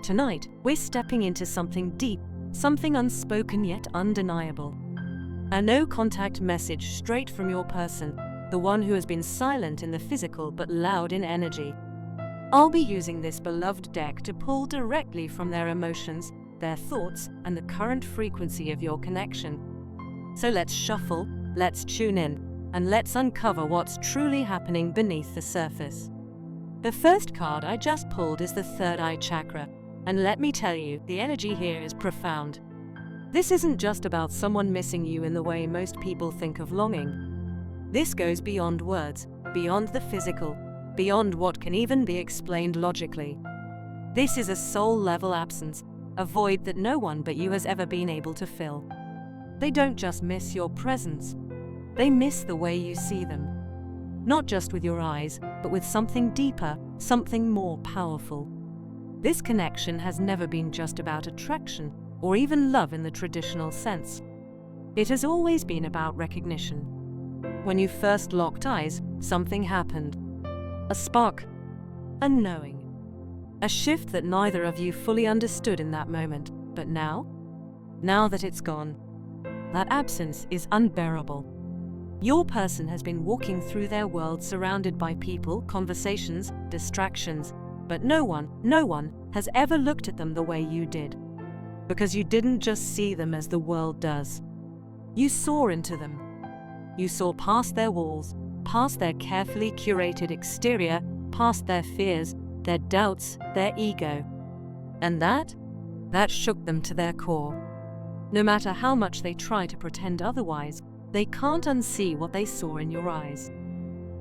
Tonight, we're stepping into something deep, something unspoken yet undeniable. A no-contact message straight from your person, the one who has been silent in the physical but loud in energy. I'll be using this beloved deck to pull directly from their emotions, their thoughts, and the current frequency of your connection. So let's shuffle, let's tune in, and let's uncover what's truly happening beneath the surface. The first card I just pulled is the third eye chakra, and let me tell you, the energy here is profound. This isn't just about someone missing you in the way most people think of longing. This goes beyond words, beyond the physical, beyond what can even be explained logically. This is a soul-level absence, a void that no one but you has ever been able to fill. They don't just miss your presence, they miss the way you see them. Not just with your eyes, but with something deeper, something more powerful. This connection has never been just about attraction, or even love in the traditional sense. It has always been about recognition. When you first locked eyes, something happened. A spark, a knowing, a shift that neither of you fully understood in that moment. But now that it's gone, that absence is unbearable. Your person has been walking through their world surrounded by people, conversations, distractions, but no one has ever looked at them the way you did. Because you didn't just see them as the world does. You saw into them. You saw past their walls, past their carefully curated exterior, past their fears, their doubts, their ego. And that shook them to their core. No matter how much they try to pretend otherwise, they can't unsee what they saw in your eyes.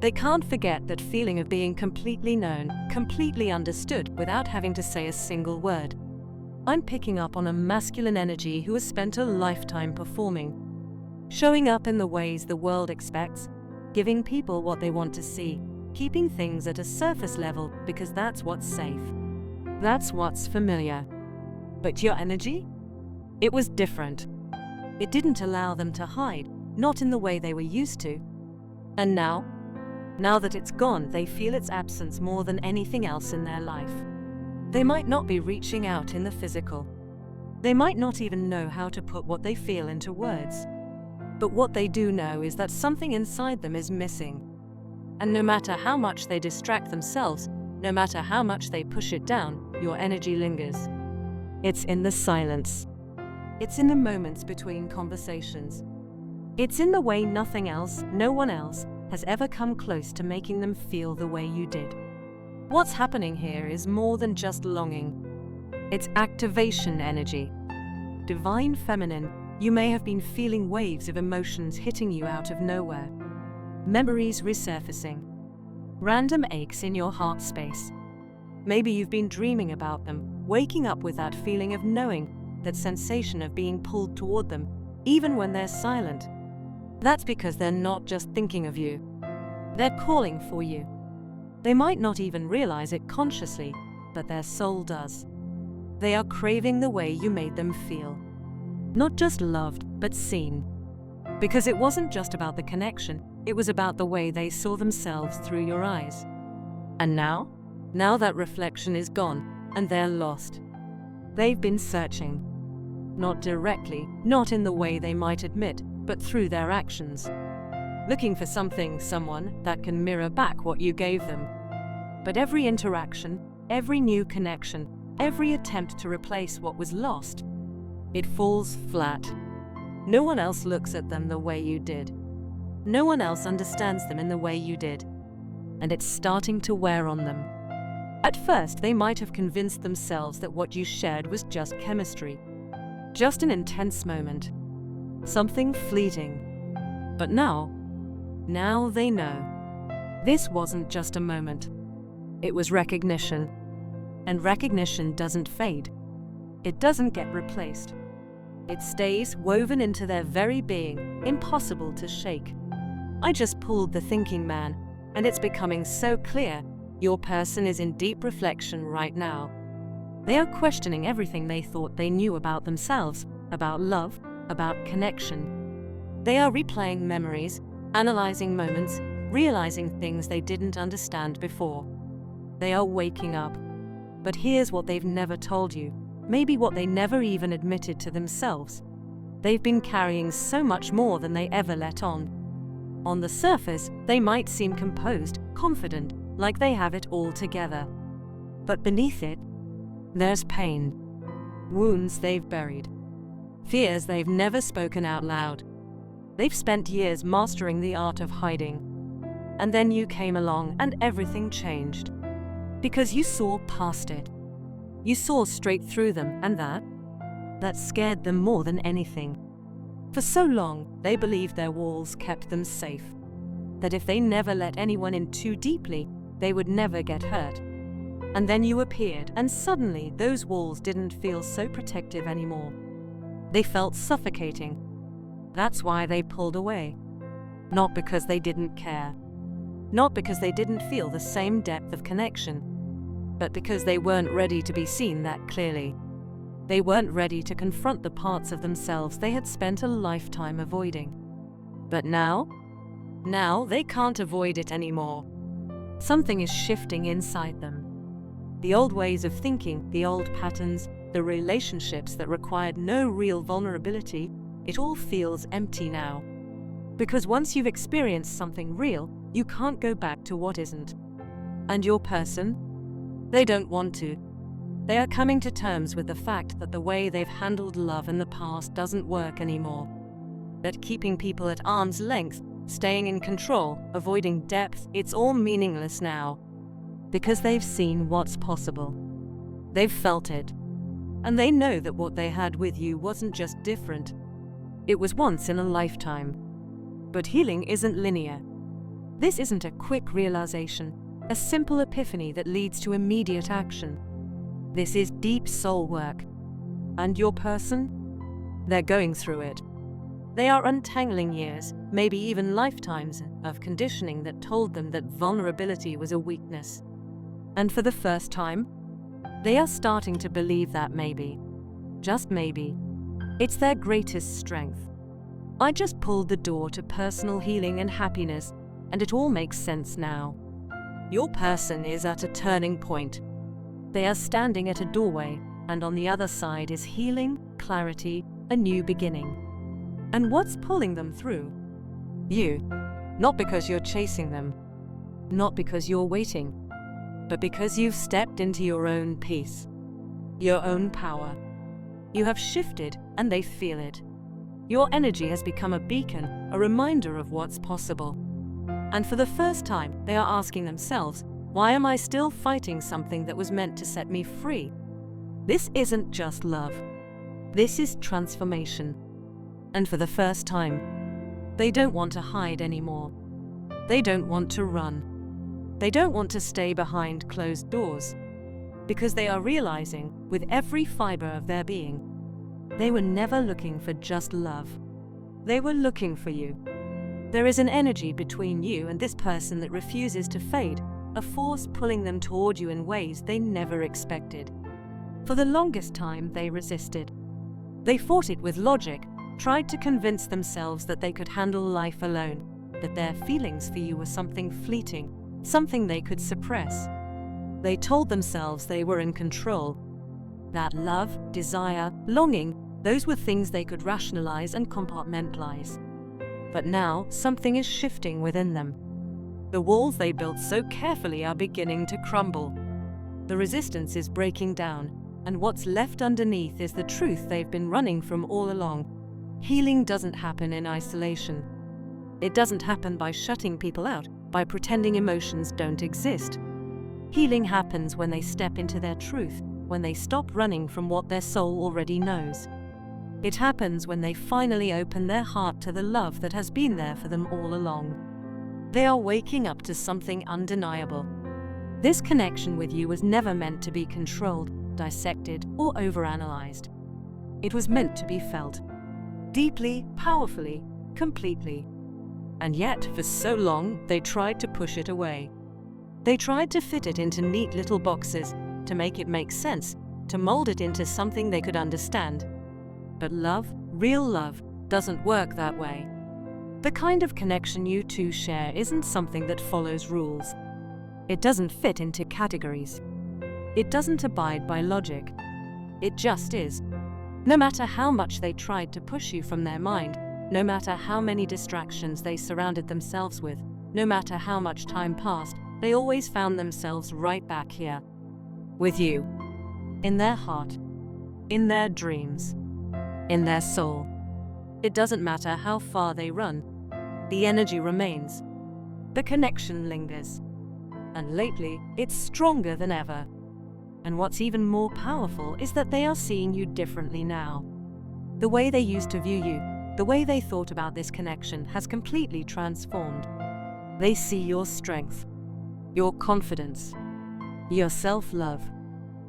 They can't forget that feeling of being completely known, completely understood without having to say a single word. I'm picking up on a masculine energy who has spent a lifetime performing, showing up in the ways the world expects, giving people what they want to see, keeping things at a surface level because that's what's safe. That's what's familiar. But your energy? It was different. It didn't allow them to hide, not in the way they were used to. And now that it's gone, they feel its absence more than anything else in their life. They might not be reaching out in the physical. They might not even know how to put what they feel into words. But what they do know is that something inside them is missing. And no matter how much they distract themselves, no matter how much they push it down, your energy lingers. It's in the silence. It's in the moments between conversations. It's in the way nothing else, no one else, has ever come close to making them feel the way you did. What's happening here is more than just longing. It's activation energy. Divine feminine, you may have been feeling waves of emotions hitting you out of nowhere. Memories resurfacing. Random aches in your heart space. Maybe you've been dreaming about them, waking up with that feeling of knowing, that sensation of being pulled toward them, even when they're silent. That's because they're not just thinking of you. They're calling for you. They might not even realize it consciously, but their soul does. They are craving the way you made them feel. Not just loved, but seen. Because it wasn't just about the connection, it was about the way they saw themselves through your eyes. And now that reflection is gone, and they're lost. They've been searching. Not directly, not in the way they might admit, but through their actions. Looking for something, someone, that can mirror back what you gave them. But every interaction, every new connection, every attempt to replace what was lost, it falls flat. No one else looks at them the way you did. No one else understands them in the way you did. And it's starting to wear on them. At first, they might have convinced themselves that what you shared was just chemistry. Just an intense moment. Something fleeting. But now they know. This wasn't just a moment. It was recognition. And recognition doesn't fade. It doesn't get replaced. It stays woven into their very being, impossible to shake. I just pulled the thinking man, and it's becoming so clear. Your person is in deep reflection right now. They are questioning everything they thought they knew about themselves, about love, about connection. They are replaying memories, analyzing moments, realizing things they didn't understand before. They are waking up. But here's what they've never told you, maybe what they never even admitted to themselves. They've been carrying so much more than they ever let on. On the surface, they might seem composed, confident, like they have it all together. But beneath it, there's pain. Wounds they've buried. Fears they've never spoken out loud. They've spent years mastering the art of hiding. And then you came along and everything changed. Because you saw past it. You saw straight through them, and that scared them more than anything. For so long, they believed their walls kept them safe. That if they never let anyone in too deeply, they would never get hurt. And then you appeared, and suddenly those walls didn't feel so protective anymore. They felt suffocating. That's why they pulled away. Not because they didn't care. Not because they didn't feel the same depth of connection. But because they weren't ready to be seen that clearly. They weren't ready to confront the parts of themselves they had spent a lifetime avoiding. But now they can't avoid it anymore. Something is shifting inside them. The old ways of thinking, the old patterns, the relationships that required no real vulnerability, it all feels empty now. Because once you've experienced something real, you can't go back to what isn't. And your person? They don't want to. They are coming to terms with the fact that the way they've handled love in the past doesn't work anymore. That keeping people at arm's length, staying in control, avoiding depth, it's all meaningless now. Because they've seen what's possible. They've felt it. And they know that what they had with you wasn't just different. It was once in a lifetime. But healing isn't linear. This isn't a quick realization, a simple epiphany that leads to immediate action. This is deep soul work. And your person? They're going through it. They are untangling years, maybe even lifetimes, of conditioning that told them that vulnerability was a weakness. And for the first time, they are starting to believe that maybe, just maybe, it's their greatest strength. I just pulled the door to personal healing and happiness, and it all makes sense now. Your person is at a turning point. They are standing at a doorway, and on the other side is healing, clarity, a new beginning. And what's pulling them through? You. Not because you're chasing them. Not because you're waiting. But because you've stepped into your own peace. Your own power. You have shifted, and they feel it. Your energy has become a beacon, a reminder of what's possible. And for the first time, they are asking themselves, why am I still fighting something that was meant to set me free? This isn't just love. This is transformation. And for the first time, they don't want to hide anymore. They don't want to run. They don't want to stay behind closed doors. Because they are realizing, with every fiber of their being, they were never looking for just love. They were looking for you. There is an energy between you and this person that refuses to fade, a force pulling them toward you in ways they never expected. For the longest time, they resisted. They fought it with logic, tried to convince themselves that they could handle life alone, that their feelings for you were something fleeting, something they could suppress. They told themselves they were in control. That love, desire, longing, those were things they could rationalize and compartmentalize. But now, something is shifting within them. The walls they built so carefully are beginning to crumble. The resistance is breaking down, and what's left underneath is the truth they've been running from all along. Healing doesn't happen in isolation. It doesn't happen by shutting people out, by pretending emotions don't exist. Healing happens when they step into their truth, when they stop running from what their soul already knows. It happens when they finally open their heart to the love that has been there for them all along. They are waking up to something undeniable. This connection with you was never meant to be controlled, dissected, or overanalyzed. It was meant to be felt. Deeply, powerfully, completely. And yet, for so long, they tried to push it away. They tried to fit it into neat little boxes, to make it make sense, to mold it into something they could understand. But love, real love, doesn't work that way. The kind of connection you two share isn't something that follows rules. It doesn't fit into categories. It doesn't abide by logic. It just is. No matter how much they tried to push you from their mind, no matter how many distractions they surrounded themselves with, no matter how much time passed, they always found themselves right back here. With you. In their heart. In their dreams. In their soul. It doesn't matter how far they run. The energy remains. The connection lingers. And lately, it's stronger than ever. And what's even more powerful is that they are seeing you differently now. The way they used to view you, the way they thought about this connection has completely transformed. They see your strength, your confidence, your self-love.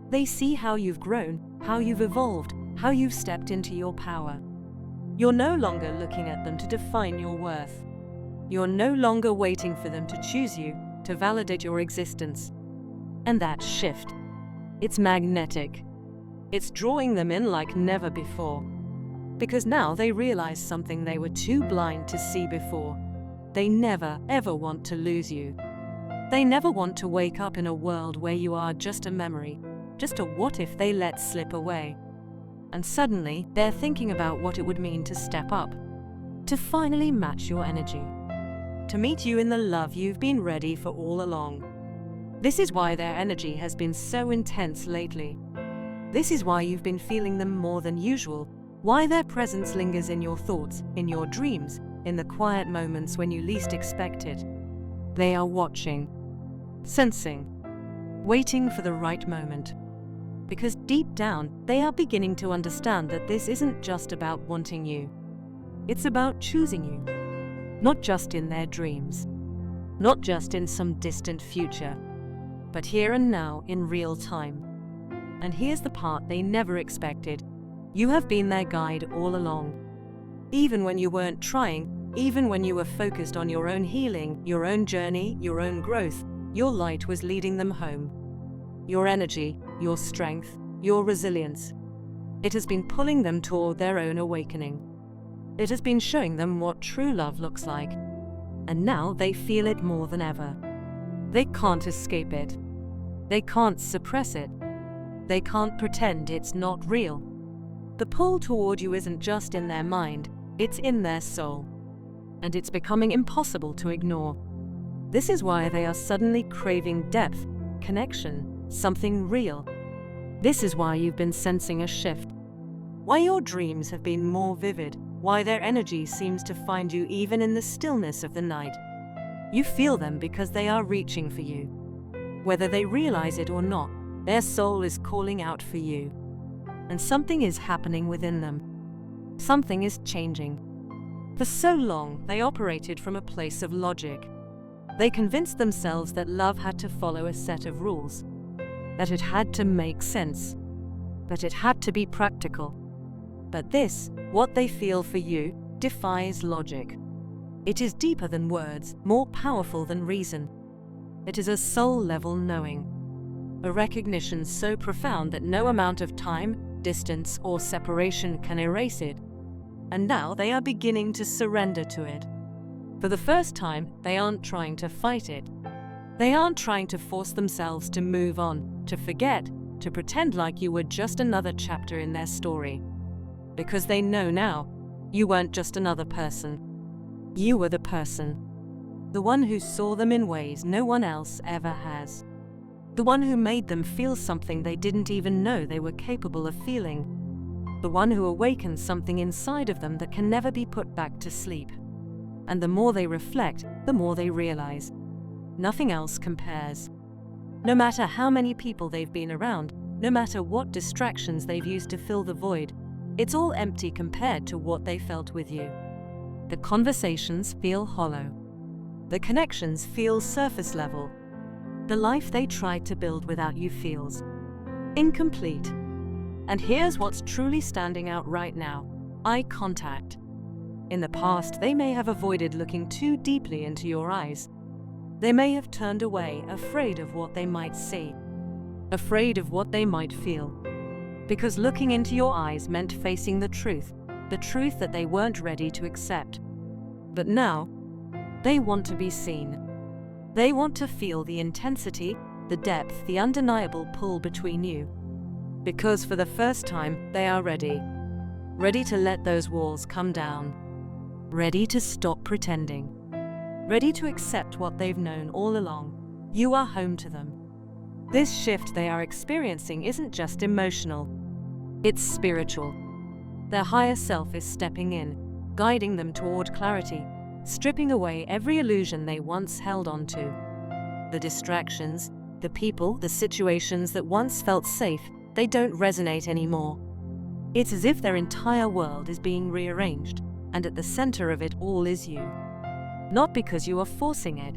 They see how you've grown, how you've evolved, how you've stepped into your power. You're no longer looking at them to define your worth. You're no longer waiting for them to choose you, to validate your existence. And that shift, it's magnetic. It's drawing them in like never before. Because now they realize something they were too blind to see before. They never, ever want to lose you. They never want to wake up in a world where you are just a memory, just a what if they let slip away. And suddenly, they're thinking about what it would mean to step up, to finally match your energy, to meet you in the love you've been ready for all along. This is why their energy has been so intense lately. This is why you've been feeling them more than usual, why their presence lingers in your thoughts, in your dreams, in the quiet moments when you least expect it. They are watching, sensing, waiting for the right moment. Because deep down, they are beginning to understand that this isn't just about wanting you. It's about choosing you. Not just in their dreams. Not just in some distant future. But here and now in real time. And here's the part they never expected. You have been their guide all along. Even when you weren't trying, even when you were focused on your own healing, your own journey, your own growth, your light was leading them home. Your energy, your strength, your resilience. It has been pulling them toward their own awakening. It has been showing them what true love looks like. And now they feel it more than ever. They can't escape it. They can't suppress it. They can't pretend it's not real. The pull toward you isn't just in their mind, it's in their soul. And it's becoming impossible to ignore. This is why they are suddenly craving depth, connection, something real. This is why you've been sensing a shift. Why your dreams have been more vivid, why their energy seems to find you even in the stillness of the night. You feel them because they are reaching for you. Whether they realize it or not, their soul is calling out for you. And something is happening within them. Something is changing. For so long, they operated from a place of logic. They convinced themselves that love had to follow a set of rules, that it had to make sense, that it had to be practical. But this, what they feel for you, defies logic. It is deeper than words, more powerful than reason. It is a soul-level knowing, a recognition so profound that no amount of time, distance, or separation can erase it. And now they are beginning to surrender to it. For the first time, they aren't trying to fight it. They aren't trying to force themselves to move on, to forget, to pretend like you were just another chapter in their story. Because they know now, you weren't just another person. You were the person. The one who saw them in ways no one else ever has. The one who made them feel something they didn't even know they were capable of feeling. The one who awakened something inside of them that can never be put back to sleep. And the more they reflect, the more they realize. Nothing else compares. No matter how many people they've been around, no matter what distractions they've used to fill the void, it's all empty compared to what they felt with you. The conversations feel hollow. The connections feel surface level. The life they tried to build without you feels incomplete. And here's what's truly standing out right now: eye contact. In the past, they may have avoided looking too deeply into your eyes. They may have turned away, afraid of what they might see, afraid of what they might feel. Because looking into your eyes meant facing the truth that they weren't ready to accept. But now, they want to be seen. They want to feel the intensity, the depth, the undeniable pull between you. Because for the first time, they are ready. Ready to let those walls come down. Ready to stop pretending. Ready to accept what they've known all along. You are home to them. This shift they are experiencing isn't just emotional. It's spiritual. Their higher self is stepping in, guiding them toward clarity, stripping away every illusion they once held onto. The distractions, the people, the situations that once felt safe, they don't resonate anymore. It's as if their entire world is being rearranged, and at the center of it all is you. Not because you are forcing it,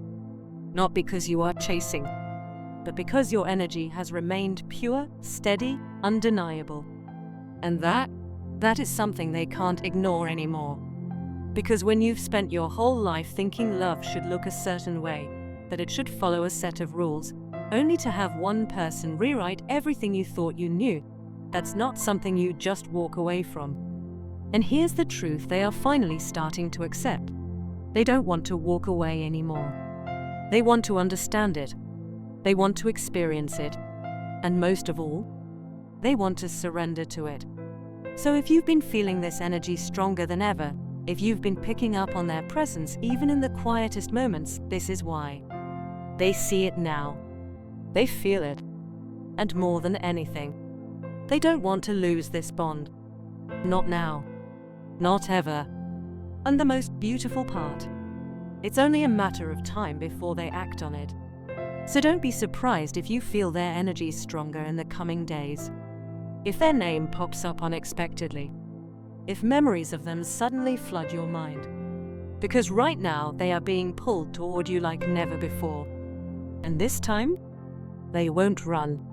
not because you are chasing, but because your energy has remained pure, steady, undeniable. And that is something they can't ignore anymore. Because when you've spent your whole life thinking love should look a certain way, that it should follow a set of rules, only to have one person rewrite everything you thought you knew, that's not something you just walk away from. And here's the truth they are finally starting to accept. They don't want to walk away anymore. They want to understand it. They want to experience it. And most of all, they want to surrender to it. So if you've been feeling this energy stronger than ever, if you've been picking up on their presence even in the quietest moments, this is why. They see it now. They feel it. And more than anything, they don't want to lose this bond. Not now. Not ever. And the most beautiful part, it's only a matter of time before they act on it. So don't be surprised if you feel their energy stronger in the coming days. If their name pops up unexpectedly. If memories of them suddenly flood your mind. Because right now they are being pulled toward you like never before. And this time, they won't run.